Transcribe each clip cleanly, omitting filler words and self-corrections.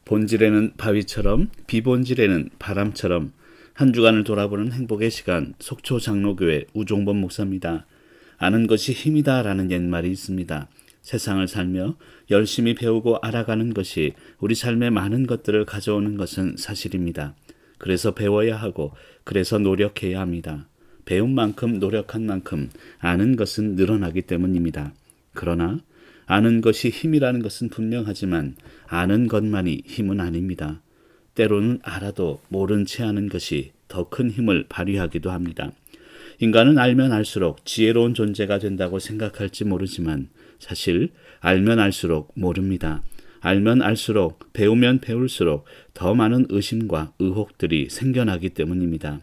본질에는 바위처럼 비본질에는 바람처럼 한 주간을 돌아보는 행복의 시간, 속초 장로교회 우종범 목사입니다. 아는 것이 힘이다 라는 옛말이 있습니다. 세상을 살며 열심히 배우고 알아가는 것이 우리 삶에 많은 것들을 가져오는 것은 사실입니다. 그래서 배워야 하고 그래서 노력해야 합니다. 배운 만큼 노력한 만큼 아는 것은 늘어나기 때문입니다. 그러나 아는 것이 힘이라는 것은 분명하지만 아는 것만이 힘은 아닙니다. 때로는 알아도 모른 채 하는 것이 더 큰 힘을 발휘하기도 합니다. 인간은 알면 알수록 지혜로운 존재가 된다고 생각할지 모르지만 사실 알면 알수록 모릅니다. 알면 알수록 배우면 배울수록 더 많은 의심과 의혹들이 생겨나기 때문입니다.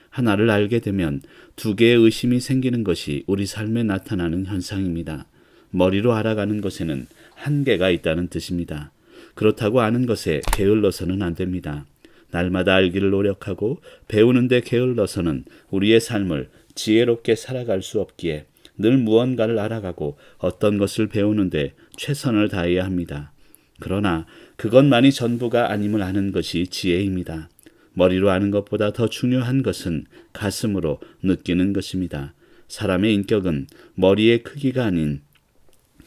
하나를 알게 되면 두 개의 의심이 생기는 것이 우리 삶에 나타나는 현상입니다. 머리로 알아가는 것에는 한계가 있다는 뜻입니다. 그렇다고 아는 것에 게을러서는 안 됩니다. 날마다 알기를 노력하고 배우는 데 게을러서는 우리의 삶을 지혜롭게 살아갈 수 없기에 늘 무언가를 알아가고 어떤 것을 배우는데 최선을 다해야 합니다. 그러나 그것만이 전부가 아님을 아는 것이 지혜입니다. 머리로 아는 것보다 더 중요한 것은 가슴으로 느끼는 것입니다. 사람의 인격은 머리의 크기가 아닌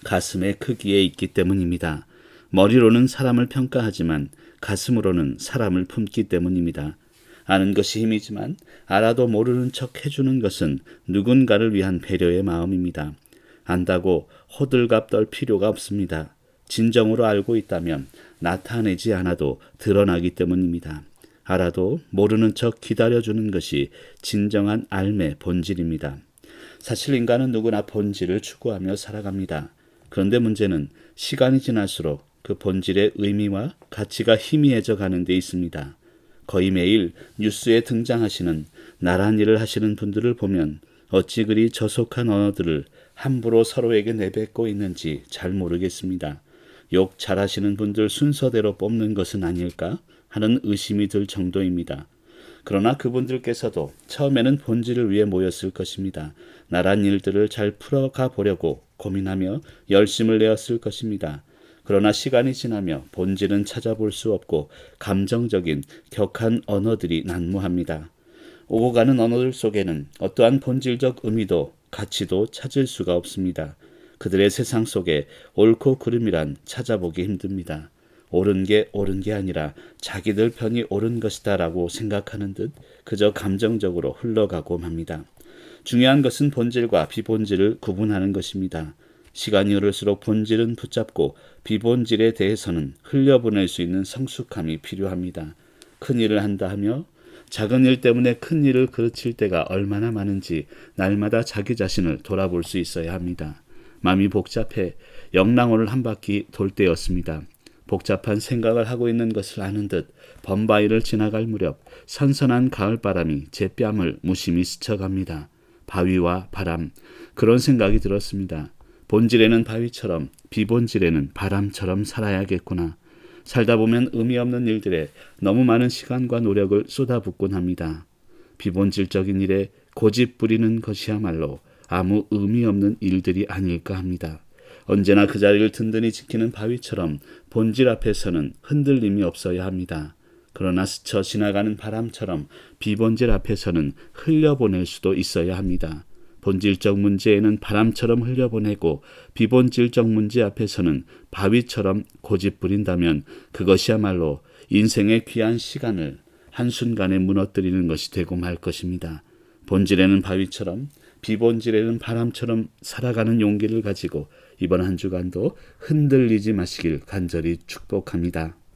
가슴의 크기에 있기 때문입니다. 머리로는 사람을 평가하지만 가슴으로는 사람을 품기 때문입니다. 아는 것이 힘이지만 알아도 모르는 척 해주는 것은 누군가를 위한 배려의 마음입니다. 안다고 호들갑 떨 필요가 없습니다. 진정으로 알고 있다면 나타내지 않아도 드러나기 때문입니다. 알아도 모르는 척 기다려주는 것이 진정한 알의 본질입니다. 사실 인간은 누구나 본질을 추구하며 살아갑니다. 그런데 문제는 시간이 지날수록 그 본질의 의미와 가치가 희미해져 가는 데 있습니다. 거의 매일 뉴스에 등장하시는 나란 일을 하시는 분들을 보면 어찌 그리 저속한 언어들을 함부로 서로에게 내뱉고 있는지 잘 모르겠습니다. 욕 잘하시는 분들 순서대로 뽑는 것은 아닐까 하는 의심이 들 정도입니다. 그러나 그분들께서도 처음에는 본질을 위해 모였을 것입니다. 나란 일들을 잘 풀어가 보려고 고민하며 열심을 내었을 것입니다. 그러나 시간이 지나며 본질은 찾아볼 수 없고 감정적인 격한 언어들이 난무합니다. 오고 가는 언어들 속에는 어떠한 본질적 의미도 가치도 찾을 수가 없습니다. 그들의 세상 속에 옳고 그름이란 찾아보기 힘듭니다. 옳은 게 아니라 자기들 편이 옳은 것이다 라고 생각하는 듯 그저 감정적으로 흘러가고 맙니다. 중요한 것은 본질과 비본질을 구분하는 것입니다. 시간이 흐를수록 본질은 붙잡고 비본질에 대해서는 흘려보낼 수 있는 성숙함이 필요합니다. 큰 일을 한다 하며 작은 일 때문에 큰 일을 그르칠 때가 얼마나 많은지 날마다 자기 자신을 돌아볼 수 있어야 합니다. 마음이 복잡해 영랑호를 한 바퀴 돌 때였습니다. 복잡한 생각을 하고 있는 것을 아는 듯 범바위를 지나갈 무렵 선선한 가을바람이 제 뺨을 무심히 스쳐갑니다. 바위와 바람, 그런 생각이 들었습니다. 본질에는 바위처럼 비본질에는 바람처럼 살아야겠구나. 살다 보면 의미 없는 일들에 너무 많은 시간과 노력을 쏟아붓곤 합니다. 비본질적인 일에 고집 부리는 것이야말로 아무 의미 없는 일들이 아닐까 합니다. 언제나 그 자리를 든든히 지키는 바위처럼 본질 앞에서는 흔들림이 없어야 합니다. 그러나 스쳐 지나가는 바람처럼 비본질 앞에서는 흘려보낼 수도 있어야 합니다. 본질적 문제에는 바람처럼 흘려보내고 비본질적 문제 앞에서는 바위처럼 고집부린다면 그것이야말로 인생의 귀한 시간을 한순간에 무너뜨리는 것이 되고 말 것입니다. 본질에는 바위처럼 비본질에는 바람처럼 살아가는 용기를 가지고 이번 한 주간도 흔들리지 마시길 간절히 축복합니다.